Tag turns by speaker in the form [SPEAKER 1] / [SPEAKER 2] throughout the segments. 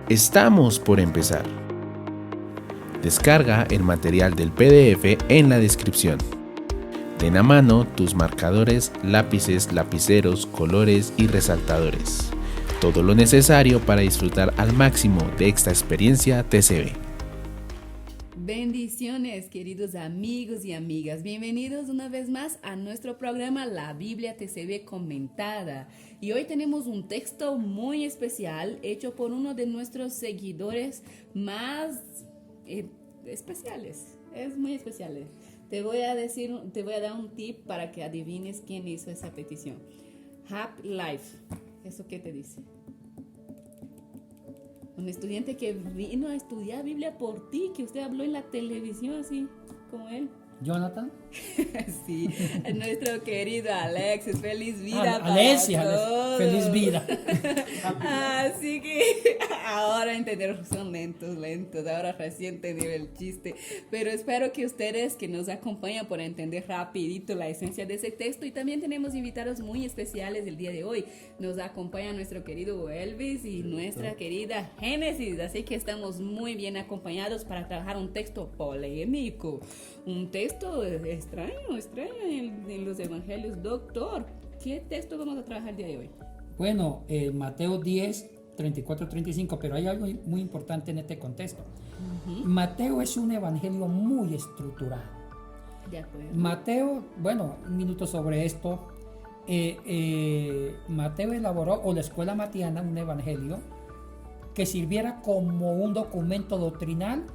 [SPEAKER 1] Estamos por empezar. Descarga el material del PDF en la descripción. Ten a mano tus marcadores, lápices, lapiceros, colores y resaltadores. Todo lo necesario para disfrutar al máximo de esta experiencia TCB.
[SPEAKER 2] Bendiciones, queridos amigos y amigas. Bienvenidos una vez más a nuestro programa La Biblia TCB Comentada. Y hoy tenemos un texto muy especial hecho por uno de nuestros seguidores más especiales. Es muy especial. Te voy a dar un tip para que adivines quién hizo esa petición. Happy Life. ¿Eso qué te dice? Un estudiante que vino a estudiar Biblia por ti, que usted habló en la televisión así, como él.
[SPEAKER 3] ¿Jonathan?
[SPEAKER 2] Sí, nuestro querido Alexis, feliz vida para
[SPEAKER 3] Alesia,
[SPEAKER 2] todos.
[SPEAKER 3] feliz vida.
[SPEAKER 2] Así que ahora entender, son lentos, ahora recién entendí el chiste, pero espero que ustedes que nos acompañan puedan entender rapidito la esencia de ese texto. Y también tenemos invitados muy especiales el día de hoy. Nos acompaña nuestro querido Elvis y nuestra querida Génesis, así que estamos muy bien acompañados para trabajar un texto polémico, un texto extraño en los evangelios. Doctor, ¿qué texto vamos a trabajar el día de hoy?
[SPEAKER 3] Bueno, Mateo 10, 34, 35, pero hay algo muy importante en este contexto. Mateo es un evangelio muy estructurado.
[SPEAKER 2] De acuerdo.
[SPEAKER 3] Mateo, bueno, un minuto sobre esto. Mateo elaboró, o la escuela matiana, un evangelio que sirviera como un documento doctrinal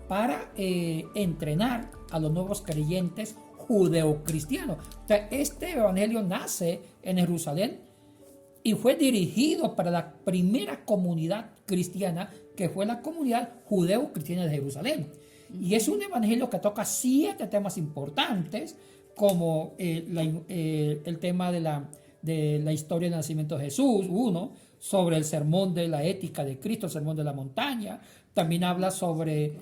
[SPEAKER 3] para entrenar a los nuevos creyentes judeocristianos. O sea, este evangelio nace en Jerusalén y fue dirigido para la primera comunidad cristiana, que fue la comunidad judeo-cristiana de Jerusalén. Y es un evangelio que toca 7 temas importantes, como el tema de la historia del nacimiento de Jesús, sobre el sermón de la ética de Cristo, el sermón de la montaña. También habla sobre...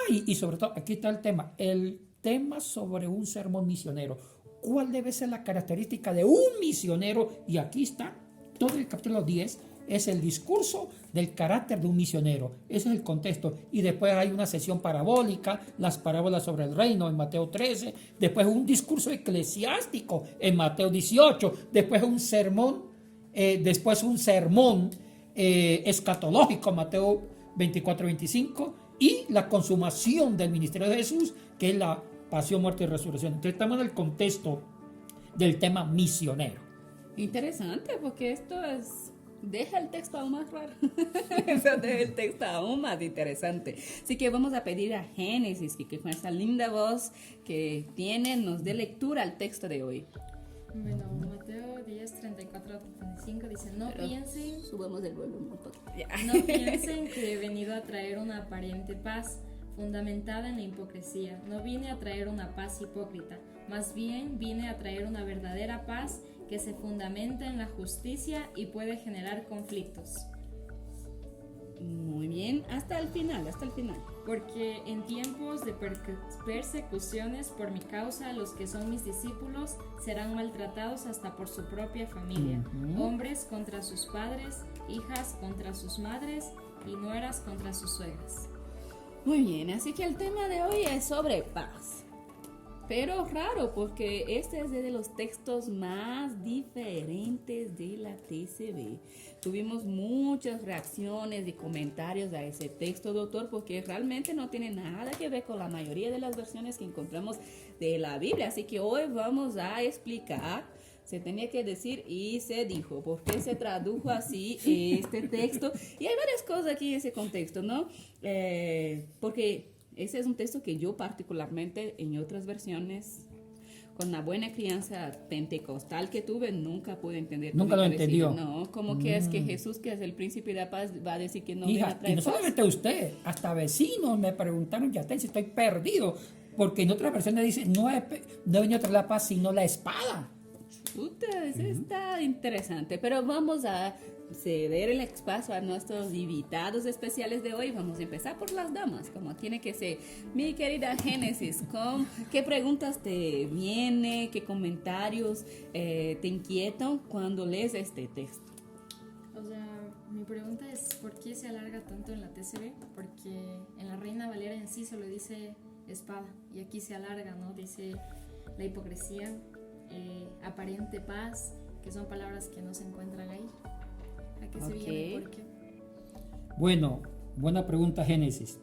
[SPEAKER 3] y sobre todo, aquí está el tema sobre un sermón misionero. ¿Cuál debe ser la característica de un misionero? Y aquí está, todo el capítulo 10 es el discurso del carácter de un misionero. Ese es el contexto. Y después hay una sesión parabólica, las parábolas sobre el reino en Mateo 13, después un discurso eclesiástico en Mateo 18, después un sermón escatológico en Mateo 24-25, y la consumación del ministerio de Jesús, que es la pasión, muerte y resurrección. Entonces estamos en el contexto del tema misionero.
[SPEAKER 2] Interesante, porque esto deja el texto aún más raro. Eso deja el texto aún más interesante. Así que vamos a pedir a Génesis que con esa linda voz que tiene nos dé lectura al texto de hoy.
[SPEAKER 4] Bueno, Mateo 10, 34, 35 dice,
[SPEAKER 2] Subamos el volumen un poquito.
[SPEAKER 4] no piensen que he venido a traer una aparente paz fundamentada en la hipocresía. No vine a traer una paz hipócrita, más bien vine a traer una verdadera paz que se fundamenta en la justicia y puede generar conflictos.
[SPEAKER 2] Muy bien, hasta el final.
[SPEAKER 4] Porque en tiempos de persecuciones por mi causa, los que son mis discípulos serán maltratados hasta por su propia familia. Hombres contra sus padres, hijas contra sus madres y nueras contra sus suegras.
[SPEAKER 2] Muy bien, así que el tema de hoy es sobre paz. Pero raro, porque este es de los textos más diferentes de la TCB. Tuvimos muchas reacciones y comentarios a ese texto, doctor, porque realmente no tiene nada que ver con la mayoría de las versiones que encontramos de la Biblia. Así que hoy vamos a explicar, se tenía que decir y se dijo, por qué se tradujo así este texto. Y hay varias cosas aquí en ese contexto, ¿no? Porque ese es un texto que yo particularmente en otras versiones, con la buena crianza pentecostal que tuve, nunca pude entender.
[SPEAKER 3] Nunca lo entendió.
[SPEAKER 2] No, como que es que Jesús, que es el príncipe de la paz, va a decir que no viene
[SPEAKER 3] Hija,
[SPEAKER 2] a traer
[SPEAKER 3] y no
[SPEAKER 2] paz.
[SPEAKER 3] solamente usted, hasta vecinos me preguntaron, ya si estoy perdido, porque en otras versiones dice, no he venido a traer la paz, sino la espada.
[SPEAKER 2] Eso está interesante, pero vamos a ceder el espacio a nuestros invitados especiales de hoy. Vamos a empezar por las damas, como tiene que ser. Mi querida Génesis, ¿qué preguntas te vienen, qué comentarios te inquietan cuando lees este texto?
[SPEAKER 4] O sea, Mi pregunta es, ¿por qué se alarga tanto en la TCB? Porque en la Reina Valera en sí solo dice espada, y aquí se alarga, ¿no? Dice la hipocresía, aparente paz, que son palabras que no se encuentran ahí. ¿A qué se viene? ¿Por qué?
[SPEAKER 3] Bueno, buena pregunta, Génesis.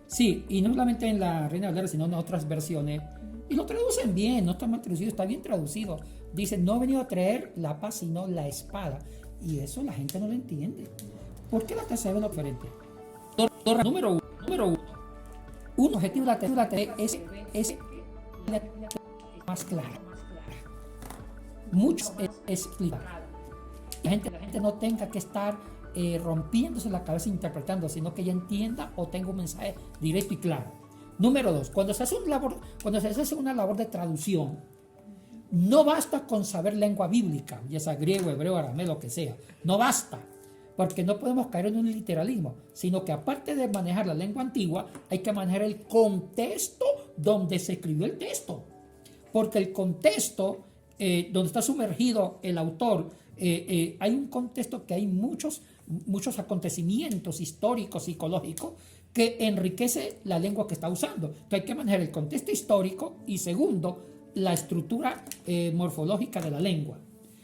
[SPEAKER 3] Sí, y no solamente en la Reina Valera, sino en otras versiones. Y lo traducen bien, no está mal traducido, está bien traducido. Dice, no he venido a traer la paz, sino la espada. Y eso la gente no lo entiende. ¿Por qué la TCB es diferente? Número uno. Un objetivo de la TCB es más claro. Mucho es explicar. La gente no tenga que estar rompiéndose la cabeza interpretando, sino que ella entienda o tenga un mensaje directo y claro. Número 2, cuando se hace una labor de traducción, no basta con saber lengua bíblica, ya sea griego, hebreo, arameo, lo que sea. No basta, porque no podemos caer en un literalismo, sino que aparte de manejar la lengua antigua, hay que manejar el contexto donde se escribió el texto. Porque el contexto donde está sumergido el autor, hay un contexto que hay muchos acontecimientos históricos, psicológicos, que enriquece la lengua que está usando. Entonces hay que manejar el contexto histórico y segundo, la estructura morfológica de la lengua.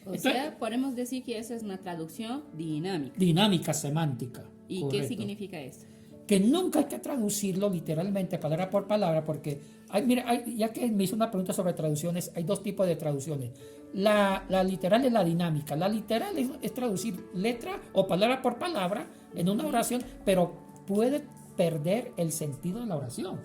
[SPEAKER 2] Entonces, podemos decir que esa es una traducción dinámica.
[SPEAKER 3] Dinámica semántica.
[SPEAKER 2] ¿Y
[SPEAKER 3] correcto.
[SPEAKER 2] qué significa eso?
[SPEAKER 3] Que nunca hay que traducirlo literalmente, palabra por palabra, porque ya que me hizo una pregunta sobre traducciones, hay dos tipos de traducciones. La literal es la dinámica. La literal es traducir letra o palabra por palabra en una oración, pero puede perder el sentido de la oración.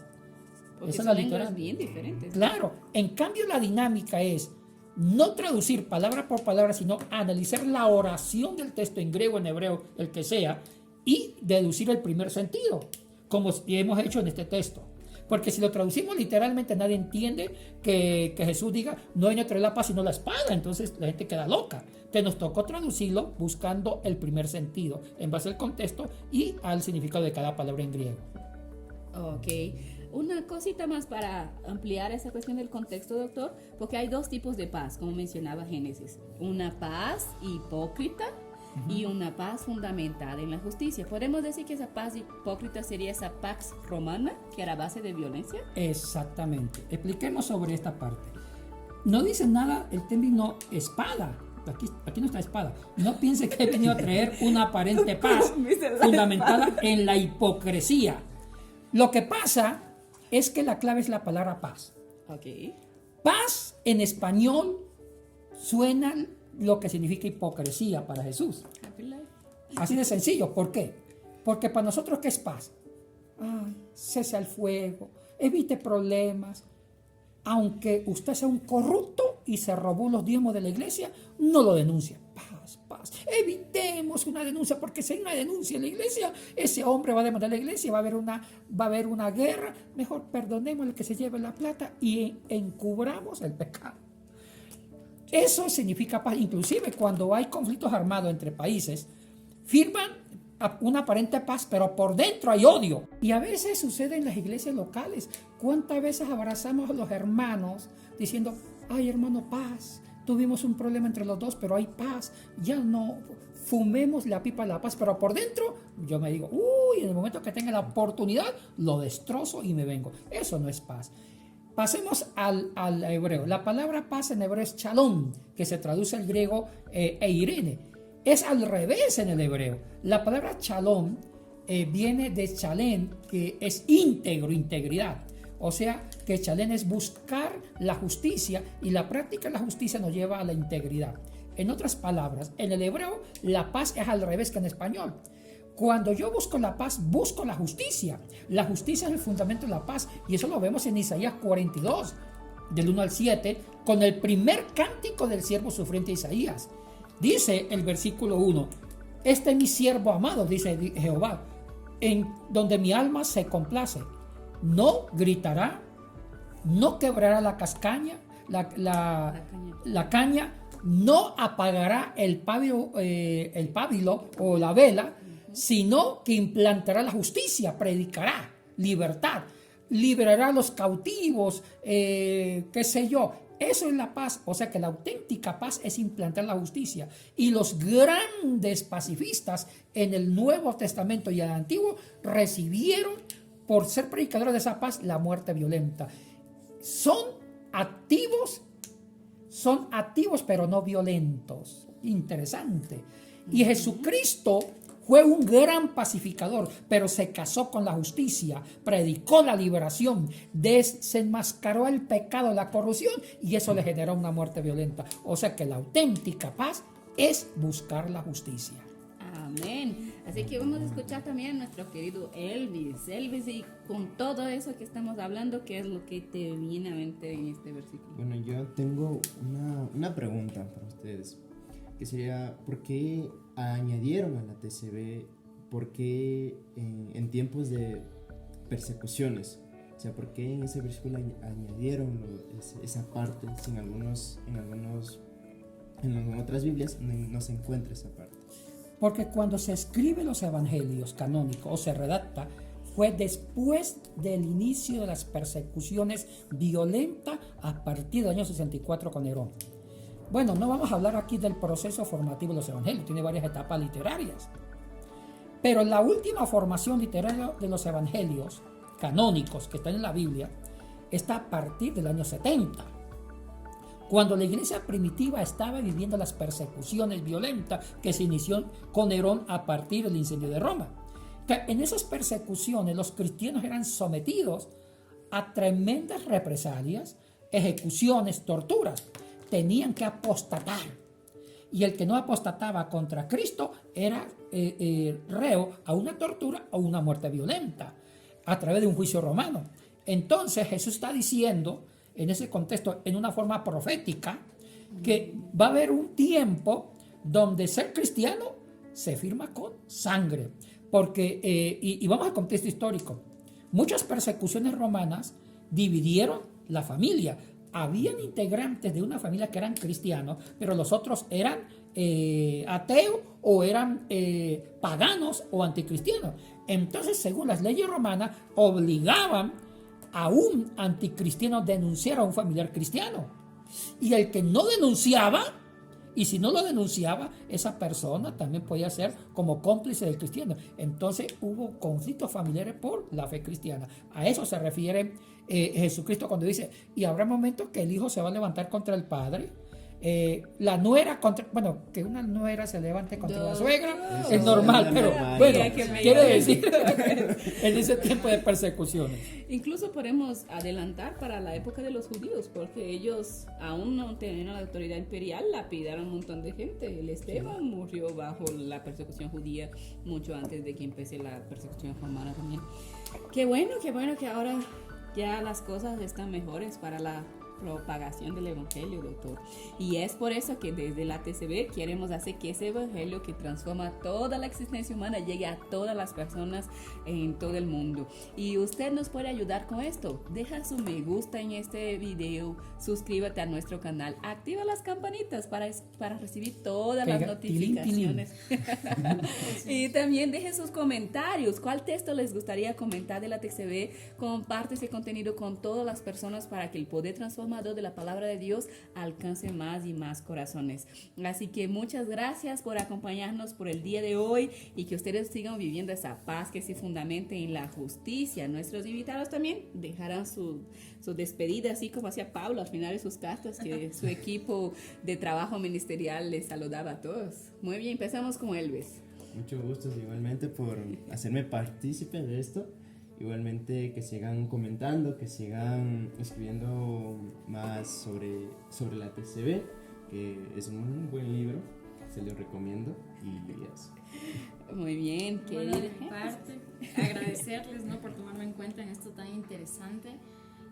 [SPEAKER 2] Porque
[SPEAKER 3] Esa es
[SPEAKER 2] son
[SPEAKER 3] la
[SPEAKER 2] lenguas
[SPEAKER 3] literal.
[SPEAKER 2] bien diferentes.
[SPEAKER 3] Claro, en cambio la dinámica es no traducir palabra por palabra, sino analizar la oración del texto en griego, en hebreo, el que sea, y deducir el primer sentido, como hemos hecho en este texto. Porque si lo traducimos literalmente, nadie entiende que Jesús diga, no vino a traer la paz sino la espada, entonces la gente queda loca. Entonces nos tocó traducirlo buscando el primer sentido, en base al contexto y al significado de cada palabra en griego.
[SPEAKER 2] Ok. Una cosita más para ampliar esa cuestión del contexto, doctor, porque hay dos tipos de paz, como mencionaba Génesis. Una paz hipócrita y una paz fundamentada en la justicia. ¿Podemos decir que esa paz hipócrita sería esa pax romana, que era base de violencia?
[SPEAKER 3] Exactamente. Expliquemos sobre esta parte. No dice nada el término espada. Aquí no está espada. No piense que he venido a traer una aparente paz fundamentada en la hipocresía. Lo que pasa es que la clave es la palabra paz.
[SPEAKER 2] Ok.
[SPEAKER 3] Paz en español suena lo que significa hipocresía para Jesús. Así de sencillo. ¿Por qué? Porque para nosotros, ¿qué es paz? Cese al fuego, evite problemas. Aunque usted sea un corrupto y se robó los diezmos de la iglesia, no lo denuncia. Paz. Evitemos una denuncia, porque si hay una denuncia en la iglesia, ese hombre va a demandar a la iglesia, va a haber una guerra. Mejor perdonémosle que se lleve la plata y encubramos el pecado. Eso significa paz. Inclusive cuando hay conflictos armados entre países, firman una aparente paz, pero por dentro hay odio. Y a veces sucede en las iglesias locales. ¿Cuántas veces abrazamos a los hermanos diciendo, ay hermano, paz? Tuvimos un problema entre los dos, pero hay paz. Ya no fumemos la pipa de la paz, pero por dentro yo me digo, en el momento que tenga la oportunidad, lo destrozo y me vengo. Eso no es paz. Pasemos al hebreo. La palabra paz en hebreo es shalom, que se traduce al griego eirene. Es al revés en el hebreo. La palabra shalom viene de shalem, que es íntegro, integridad. O sea, que shalem es buscar la justicia y la práctica de la justicia nos lleva a la integridad. En otras palabras, en el hebreo la paz es al revés que en español. Cuando yo busco la paz, busco la justicia. La justicia es el fundamento de la paz. Y eso lo vemos en Isaías 42, del 1 al 7, con el primer cántico del siervo sufriente Isaías. Dice el versículo 1, este es mi siervo amado, dice Jehová, en donde mi alma se complace. No gritará, no quebrará la cascaña, la caña, no apagará el pábilo o la vela, sino que implantará la justicia, predicará libertad, liberará a los cautivos, qué sé yo. Eso es la paz, o sea que la auténtica paz es implantar la justicia. Y los grandes pacifistas en el Nuevo Testamento y en el Antiguo recibieron, por ser predicadores de esa paz, la muerte violenta. Son activos pero no violentos. Interesante. Y Jesucristo fue un gran pacificador, pero se casó con la justicia, predicó la liberación, desenmascaró el pecado, la corrupción, y eso le generó una muerte violenta. O sea que la auténtica paz es buscar la justicia.
[SPEAKER 2] Amén. Así que vamos a escuchar también a nuestro querido Elvis. Elvis, y con todo eso que estamos hablando, ¿qué es lo que te viene a mente en este versículo?
[SPEAKER 5] Bueno, yo tengo una pregunta para ustedes, que sería, ¿por qué añadieron a la TCB? ¿Por qué en tiempos de persecuciones? O sea, ¿por qué en ese versículo añadieron esa parte? Si en otras Biblias no se encuentra esa parte.
[SPEAKER 3] Porque cuando se escriben los evangelios canónicos o se redacta, fue después del inicio de las persecuciones violentas a partir del año 64 con Nerón. Bueno, no vamos a hablar aquí del proceso formativo de los evangelios, tiene varias etapas literarias. Pero la última formación literaria de los evangelios canónicos que están en la Biblia está a partir del año 70. Cuando la iglesia primitiva estaba viviendo las persecuciones violentas que se inició con Nerón a partir del incendio de Roma. En esas persecuciones los cristianos eran sometidos a tremendas represalias, ejecuciones, torturas. Tenían que apostatar. Y el que no apostataba contra Cristo era reo a una tortura o una muerte violenta a través de un juicio romano. Entonces Jesús está diciendo en ese contexto, en una forma profética, que va a haber un tiempo donde ser cristiano se firma con sangre. Porque, y vamos al contexto histórico, muchas persecuciones romanas dividieron la familia. Habían integrantes de una familia que eran cristianos, pero los otros eran ateos o eran paganos o anticristianos. Entonces, según las leyes romanas, obligaban a un anticristiano a denunciar a un familiar cristiano. Y el que no denunciaba, y si no lo denunciaba, esa persona también podía ser como cómplice del cristiano. Entonces hubo conflictos familiares por la fe cristiana. A eso se refiere Jesucristo cuando dice, y habrá momentos que el hijo se va a levantar contra el padre. La nuera que una nuera se levante contra la suegra es normal, pero bueno, quiere decir en ese tiempo de persecuciones.
[SPEAKER 2] Incluso podemos adelantar para la época de los judíos, porque ellos aún no tenían la autoridad imperial, lapidaron un montón de gente. El Esteban murió bajo la persecución judía mucho antes de que empiece la persecución romana también. Qué bueno que ahora ya las cosas están mejores para la propagación del evangelio, doctor. Y es por eso que desde la TCB queremos hacer que ese evangelio que transforma toda la existencia humana llegue a todas las personas en todo el mundo. Y usted nos puede ayudar con esto. Deja su me gusta en este video, suscríbete a nuestro canal, activa las campanitas para recibir todas las notificaciones. Y también deje sus comentarios. ¿Cuál texto les gustaría comentar de la TCB? Comparte ese contenido con todas las personas para que el poder transformador de la palabra de Dios alcance más y más corazones. Así que muchas gracias por acompañarnos por el día de hoy y que ustedes sigan viviendo esa paz que se fundamente en la justicia. Nuestros invitados también dejarán su despedida, así como hacía Pablo al final de sus cartas, que su equipo de trabajo ministerial les saludaba a todos. Muy bien, empezamos con Elvis.
[SPEAKER 5] Mucho gusto igualmente por hacerme partícipe de esto. Igualmente que sigan comentando, que sigan escribiendo más sobre la TCB, que es un buen libro, se lo recomiendo y eso.
[SPEAKER 2] Muy bien,
[SPEAKER 4] bueno, de mi parte, agradecerles, ¿no?, por tomarme en cuenta en esto tan interesante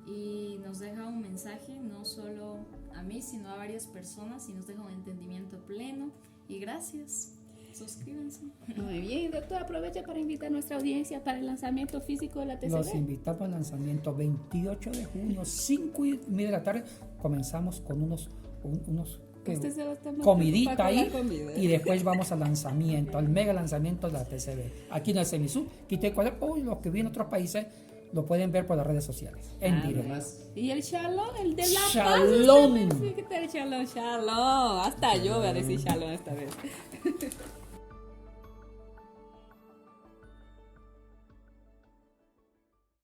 [SPEAKER 4] y nos deja un mensaje no solo a mí, sino a varias personas y nos deja un entendimiento pleno y gracias. Suscríbanse.
[SPEAKER 2] Muy bien, doctor, aprovecha para invitar a nuestra audiencia para el lanzamiento físico de la TCB.
[SPEAKER 3] Los invitamos al lanzamiento 28 de junio, 5:30 de la tarde. Comenzamos con unos comidita ahí y después vamos al lanzamiento, al mega lanzamiento de la TCB. Aquí en el Semisur, quité cuadro. Hoy los que vienen a otros países lo pueden ver por las redes sociales, en directo.
[SPEAKER 5] Además,
[SPEAKER 2] Y el shalom, el de la
[SPEAKER 3] Shalom.
[SPEAKER 2] paz. Sí, ¿qué tal el shalom? Shalom. Hasta yo voy a decir shalom esta vez.